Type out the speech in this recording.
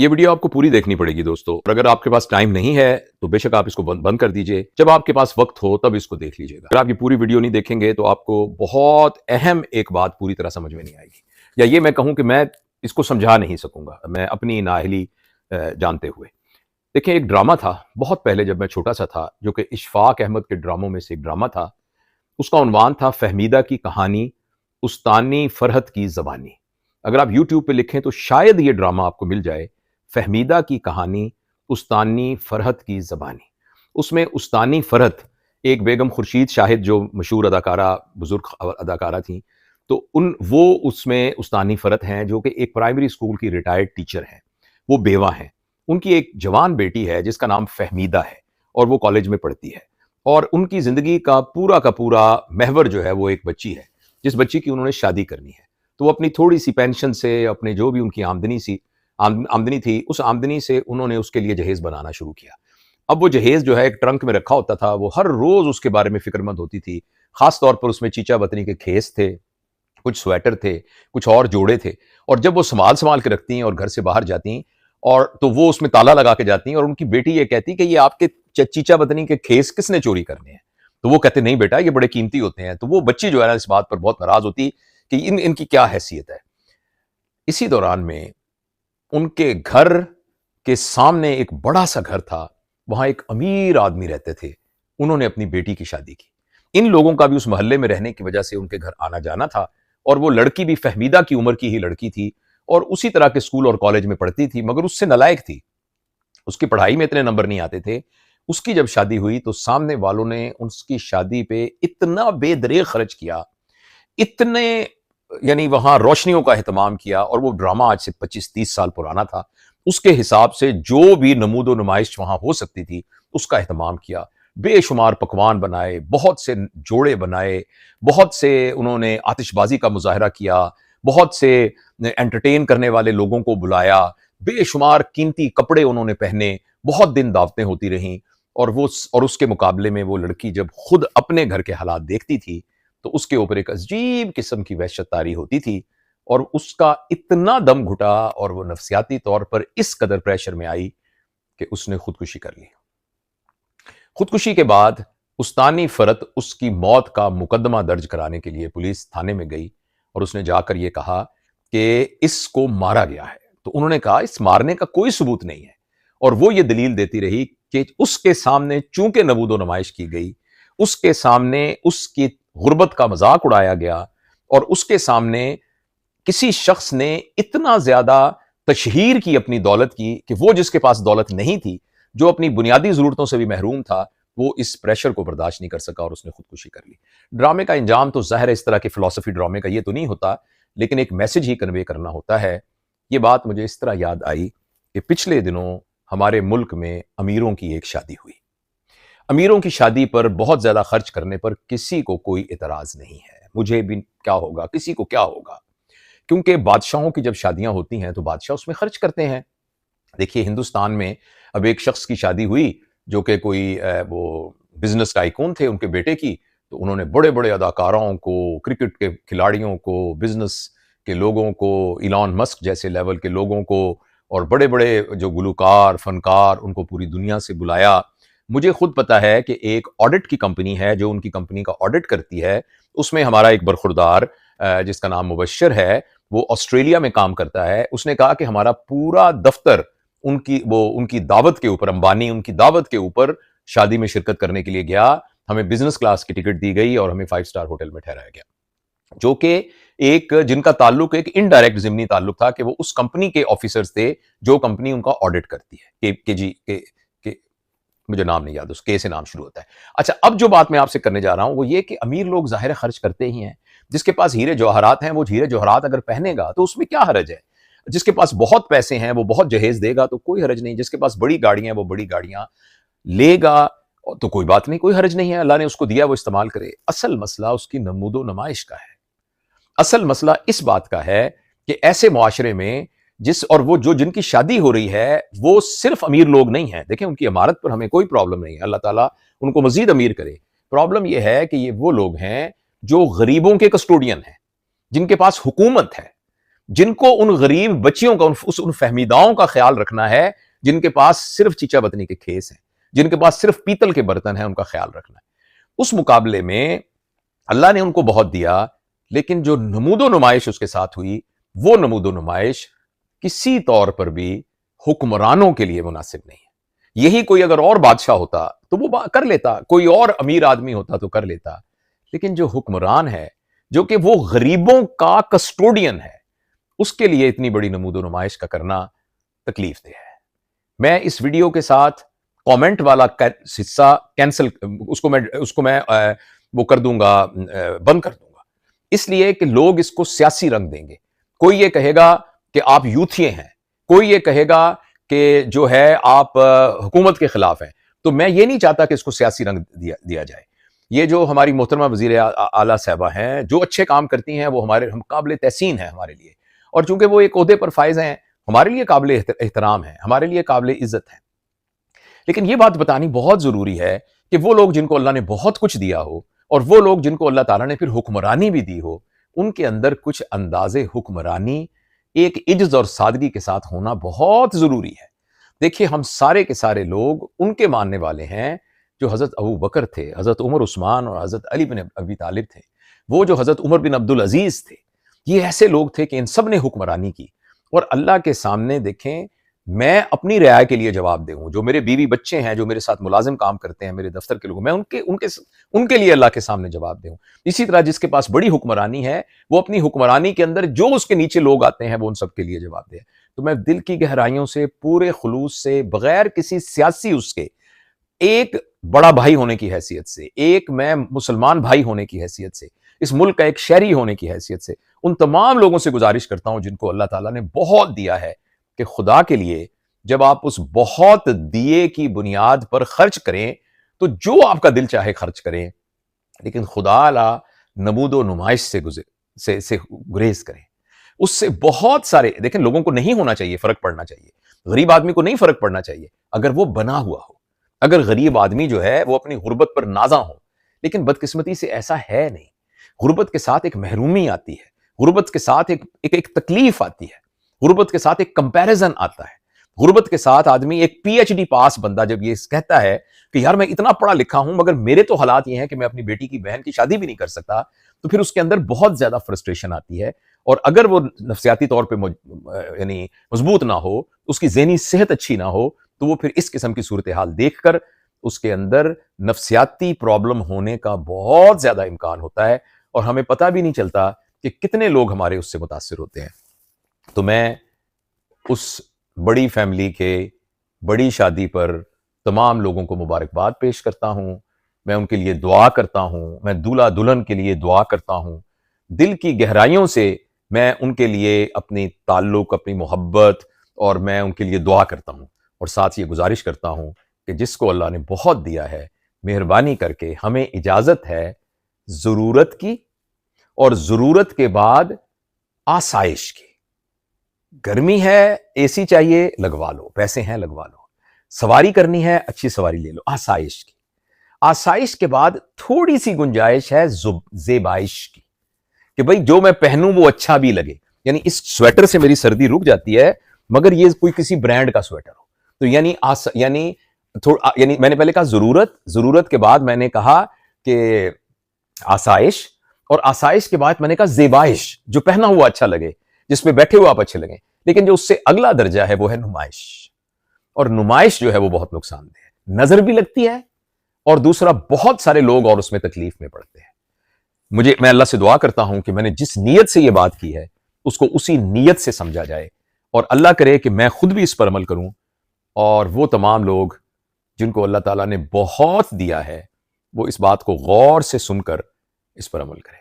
ये वीडियो आपको पूरी देखनी पड़ेगी दोस्तों। और अगर आपके पास टाइम नहीं है तो बेशक आप इसको बंद कर दीजिए। जब आपके पास वक्त हो तब इसको देख लीजिएगा। अगर आप ये पूरी वीडियो नहीं देखेंगे तो आपको बहुत अहम एक बात पूरी तरह समझ में नहीं आएगी, या ये मैं कहूं कि मैं इसको समझा नहीं सकूंगा, मैं अपनी नाअहली जानते हुए। देखिए, एक ड्रामा था बहुत पहले जब मैं छोटा सा था, जो कि इशफाक अहमद के ड्रामों में से एक ड्रामा था। उसका उन्वान था फहमीदा की कहानी, उस्तानी फरहत की ज़बानी। अगर आप यूट्यूब पे लिखें तो शायद ये ड्रामा आपको मिल जाए, फहमीदा की कहानी, उस्तानी फरहत की ज़बानी। उसमें उस्तानी फरहत एक बेगम खुर्शीद शाहिद, जो मशहूर अदाकारा, बुजुर्ग अदाकारा थीं, तो वो उसमें उस्तानी फरहत हैं, जो कि एक प्राइमरी स्कूल की रिटायर्ड टीचर हैं। वो बेवा हैं। उनकी एक जवान बेटी है जिसका नाम फहमीदा है और वो कॉलेज में पढ़ती है। और उनकी ज़िंदगी का पूरा महवर जो है वो एक बच्ची है, जिस बच्ची की उन्होंने शादी करनी है। तो वो अपनी थोड़ी-सी पेंशन से, अपने जो भी उनकी आमदनी थी, उस आमदनी से उन्होंने उसके लिए जहेज़ बनाना शुरू किया। अब वो जहेज़ जो है एक ट्रंक में रखा होता था, वो हर रोज़ उसके बारे में फ़िक्रमंद होती थी। ख़ास तौर पर उसमें चीचा वतनी के खेस थे, कुछ स्वेटर थे, कुछ और जोड़े थे। और जब वो सँभाल-सँभाल के रखती हैं और घर से बाहर जाती हैं, और तो वो उसमें ताला लगा के जाती हैं, और उनकी बेटी ये कहती कि ये आपके चीचा वतनी के खेस किसने चोरी करने हैं? तो वो कहते नहीं बेटा, ये बड़े कीमती होते हैं। तो वो बच्ची जो है ना, इस बात पर बहुत नाराज़ होती कि इनकी क्या हैसियत है। इसी दौरान में उनके घर के सामने एक बड़ा-सा घर था, वहाँ एक अमीर आदमी रहते थे। उन्होंने अपनी बेटी की शादी की। इन लोगों का भी उस मोहल्ले में रहने की वजह से उनके घर आना-जाना था, और वो लड़की भी फहमीदा की उम्र की ही लड़की थी, और उसी तरह के स्कूल और कॉलेज में पढ़ती थी, मगर उससे नालायक थी। उसकी पढ़ाई में इतने नंबर नहीं आते थे। उसकी जब शादी हुई तो सामने वालों ने उसकी शादी पे इतना बेदरेग खर्च किया, इतने, यानी वहां रोशनियों का एहतमाम किया। और वो ड्रामा आज से 25-30 साल पुराना था। उसके हिसाब से जो भी नमूदो नुमाइश वहां हो सकती थी उसका एहतमाम किया। बेशुमार पकवान बनाए, बहुत से जोड़े बनाए, बहुत से उन्होंने आतिशबाजी का मुजाहरा किया, बहुत से एंटरटेन करने वाले लोगों को बुलाया, बेशुमार कीमती कपड़े उन्होंने पहने, बहुत दिन दावतें होती रहीं। और उसके मुकाबले में वो लड़की जब खुद अपने घर के हालात देखती थी तो उसके ऊपर एक अजीब किस्म की वहशत तारी होती थी, और उसका इतना दम घुटा और वो नफ्सियाती तौर पर इस कदर प्रेशर में आई कि उसने खुदकुशी कर ली। खुदकुशी के बाद उस्तानी फरत उसकी मौत का मुकदमा दर्ज कराने के लिए पुलिस थाने में गई, और उसने जाकर यह कहा कि इसको मारा गया है। तो उन्होंने कहा इस मारने का कोई सबूत नहीं है, और वो ये दलील देती रही कि उसके सामने चूंकि नबूदो नुमाइश की गई, उसके सामने उसकी गुर्बत का मजाक उड़ाया गया, और उसके सामने किसी शख्स ने इतना ज्यादा तशहीर की अपनी दौलत की कि वो जिसके पास दौलत नहीं थी, जो अपनी बुनियादी जरूरतों से भी महरूम था, वो इस प्रेशर को बर्दाश्त नहीं कर सका और उसने खुदकुशी कर ली। ड्रामे का इंजाम तो ज़ाहिर है इस तरह के फिलॉसफी ड्रामे का ये तो नहीं होता, लेकिन एक मैसेज ही कन्वे करना होता है। ये बात मुझे इस तरह याद आई कि पिछले दिनों हमारे मुल्क में अमीरों की एक शादी हुई। अमीरों की शादी पर बहुत ज्यादा खर्च करने पर किसी को कोई एतराज नहीं है। मुझे भी क्या होगा, किसी को क्या होगा, क्योंकि बादशाहों की जब शादियां होती हैं तो बादशाह उसमें खर्च करते हैं। देखिए, हिंदुस्तान में अब एक शख्स की शादी हुई जो कि कोई वो बिजनेस टाइकून थे, उनके बेटे की। तो उन्होंने बड़े बड़े अदाकारों को, क्रिकेट के खिलाड़ियों को, बिजनेस के लोगों को, इलॉन मस्क जैसे लेवल के लोगों को, और बड़े बड़े जो गुलकार फनकार, उनको पूरी दुनिया से बुलाया। मुझे खुद पता है कि एक ऑडिट की कंपनी है जो उनकी कंपनी का ऑडिट करती है, उसमें हमारा एक बरखुरदार जिसका नाम मुबश्शिर है, वो ऑस्ट्रेलिया में काम करता है। उसने कहा कि हमारा पूरा दफ्तर उनकी दावत के ऊपर, अंबानी उनकी दावत के ऊपर शादी में शिरकत करने के लिए गया। हमें बिजनेस क्लास की टिकट दी गई और हमें 5 स्टार होटल में ठहराया गया, जो कि एक जिनका ताल्लुक एक इनडायरेक्ट जिमनी ताल्लुक था कि वो उस कंपनी के ऑफिसर्स थे जो कंपनी उनका ऑडिट करती है। के मुझे नाम नहीं याद, उस के से नाम शुरू होता है। अच्छा, अब जो बात मैं आपसे करने जा रहा हूं वो ये कि अमीर लोग जाहिर खर्च करते ही हैं। जिसके पास हीरे जवाहरात हैं वो हीरे जवाहरात अगर पहनेगा तो उसमें क्या हरज है। जिसके पास बहुत पैसे हैं वो बहुत जहेज देगा तो कोई हरज नहीं। जिसके पास बड़ी गाड़ियां वो बड़ी गाड़ियां लेगा तो कोई बात नहीं, कोई हरज नहीं है। अल्लाह ने उसको दिया, वो इस्तेमाल करे। असल मसला उसकी नमूदो नुमाइश का है। असल मसला इस बात का है कि ऐसे मुआशरे में वो जो जिनकी शादी हो रही है वो सिर्फ अमीर लोग नहीं है। देखें, उनकी इमारत पर हमें कोई प्रॉब्लम नहीं है, अल्लाह ताला उनको मजीद अमीर करे। प्रॉब्लम यह है कि ये वो लोग हैं जो गरीबों के कस्टोडियन हैं, जिनके पास हुकूमत है, जिनको उन गरीब बच्चियों का उन फहमीदाओं का ख्याल रखना है जिनके पास सिर्फ चीचा बतनी के खेस हैं, जिनके पास सिर्फ पीतल के बर्तन हैं, उनका ख्याल रखना है। उस मुकाबले में अल्लाह ने उनको बहुत दिया, लेकिन जो नमूदो नुमाइश उसके साथ हुई, वो नमूदो नुमाइश किसी तौर पर भी हुक्मरानों के लिए मुनासिब नहीं है। यही कोई अगर और बादशाह होता तो वो कर लेता, कोई और अमीर आदमी होता तो कर लेता, लेकिन जो हुक्मरान है, जो कि वो गरीबों का कस्टोडियन है, उसके लिए इतनी बड़ी नमूदो नुमाइश का करना तकलीफ दे है। मैं इस वीडियो के साथ कमेंट वाला हिस्सा कैंसिल, उसको मैं वो कर दूंगा, बंद कर दूंगा, इसलिए कि लोग इसको सियासी रंग देंगे। कोई ये कहेगा कि आप यूथिये हैं, कोई ये कहेगा कि जो है आप हुकूमत के खिलाफ हैं। तो मैं ये नहीं चाहता कि इसको सियासी रंग दिया जाए। ये जो हमारी मोहतरमा वजीर आला साहबा हैं, जो अच्छे काम करती हैं, वो हमारे हम काबिल तहसीन है हमारे लिए, और चूंकि वो एक ओहदे पर फायज हैं, हमारे लिए काबिल एहतराम है, हमारे लिए काबिल इज्जत है। लेकिन ये बात बतानी बहुत जरूरी है कि वो लोग जिनको अल्लाह ने बहुत कुछ दिया हो, और वो लोग जिनको अल्लाह ताला ने फिर हुक्मरानी भी दी हो, उनके अंदर कुछ अंदाजे हुक्मरानी एक इज्ज और सादगी के साथ होना बहुत जरूरी है। देखिए, हम सारे के सारे लोग उनके मानने वाले हैं जो हजरत अबू बकर थे, हजरत उमर उस्मान और हजरत अली बिन अबी तालिब थे, वो जो हजरत उमर बिन अब्दुल अजीज थे। ये ऐसे लोग थे कि इन सब ने हुक्मरानी की, और अल्लाह के सामने देखें, मैं अपनी रियाय के लिए जवाब दूं, जो मेरे बीवी बच्चे हैं, जो मेरे साथ मुलाजिम काम करते हैं, मेरे दफ्तर के लोग, मैं उनके उनके उनके लिए अल्लाह के सामने जवाब दूं। इसी तरह जिसके पास बड़ी हुक्मरानी है, वो अपनी हुक्मरानी के अंदर जो उसके नीचे लोग आते हैं, वो उन सब के लिए जवाब दे। तो मैं दिल की गहराइयों से, पूरे खुलूस से, बगैर किसी सियासी उसके, एक बड़ा भाई होने की हैसियत से, एक मैं मुसलमान भाई होने की हैसियत से, इस मुल्क का एक शहरी होने की हैसियत से, उन तमाम लोगों से गुजारिश करता हूं जिनको अल्लाह ताला ने बहुत दिया है, कि खुदा के लिए जब आप उस बहुत दिए की बुनियाद पर खर्च करें, तो जो आपका दिल चाहे खर्च करें, लेकिन खुदा अला नमूदो नुमाइश से गुरेज करें। उससे बहुत सारे, देखें, लोगों को नहीं होना चाहिए, फर्क पड़ना चाहिए, गरीब आदमी को नहीं फर्क पड़ना चाहिए अगर वो बना हुआ हो, अगर गरीब आदमी जो है वो अपनी गुर्बत पर नाजा हो। लेकिन बदकिस्मती से ऐसा है नहीं। गुर्बत के साथ एक महरूमी आती है, गुर्बत के साथ एक तकलीफ आती है, गुर्बत के साथ एक कंपैरिजन आता है। गुर्बत के साथ आदमी, एक पीएचडी पास बंदा जब ये कहता है कि यार मैं इतना पढ़ा लिखा हूं, मगर मेरे तो हालात ये हैं कि मैं अपनी बेटी की बहन की शादी भी नहीं कर सकता, तो फिर उसके अंदर बहुत ज्यादा फ्रस्ट्रेशन आती है। और अगर वो नफ्सियाती तौर पर यानी मजबूत ना हो, उसकी ज़हनी सेहत अच्छी ना हो, तो वो फिर इस किस्म की सूरत हाल देखकर उसके अंदर नफ्सियाती प्रॉब्लम होने का बहुत ज्यादा इम्कान होता है, और हमें पता भी नहीं चलता कि कितने लोग हमारे उससे मुतासिर होते हैं। तो मैं उस बड़ी फैमिली के बड़ी शादी पर तमाम लोगों को मुबारकबाद पेश करता हूं। मैं उनके लिए दुआ करता हूं, मैं दूल्हा दुल्हन के लिए दुआ करता हूं। दिल की गहराइयों से मैं उनके लिए अपनी ताल्लुक, अपनी मोहब्बत, और मैं उनके लिए दुआ करता हूं। और साथ ये गुजारिश करता हूं कि जिसको अल्लाह ने बहुत दिया है, मेहरबानी करके हमें इजाजत है जरूरत की, और जरूरत के बाद आसाइश की। गर्मी है, एसी चाहिए, लगवा लो, पैसे हैं लगवा लो। सवारी करनी है, अच्छी सवारी ले लो, आसाइश की। आसाइश के बाद थोड़ी सी गुंजाइश है ज़ेबाइश की, कि भाई जो मैं पहनूं वो अच्छा भी लगे। यानी इस स्वेटर से मेरी सर्दी रुक जाती है, मगर ये कोई किसी ब्रांड का स्वेटर हो। तो यानी मैंने पहले कहा जरूरत के बाद मैंने कहा कि आसाइश, और आसाइश के बाद मैंने कहा ज़ेबाइश, जो पहना हुआ अच्छा लगे, जिसमें बैठे हुए आप अच्छे लगें। लेकिन जो उससे अगला दर्जा है वो है नुमाइश, और नुमाइश जो है वो बहुत नुकसानदेह है, नजर भी लगती है, और दूसरा बहुत सारे लोग और उसमें तकलीफ में पड़ते हैं। मैं अल्लाह से दुआ करता हूं कि मैंने जिस नीयत से ये बात की है उसको उसी नीयत से समझा जाए, और अल्लाह करे कि मैं खुद भी इस पर अमल करूं, और वो तमाम लोग जिनको अल्लाह ताला ने बहुत दिया है, वो इस बात को गौर से सुनकर इस पर अमल करें।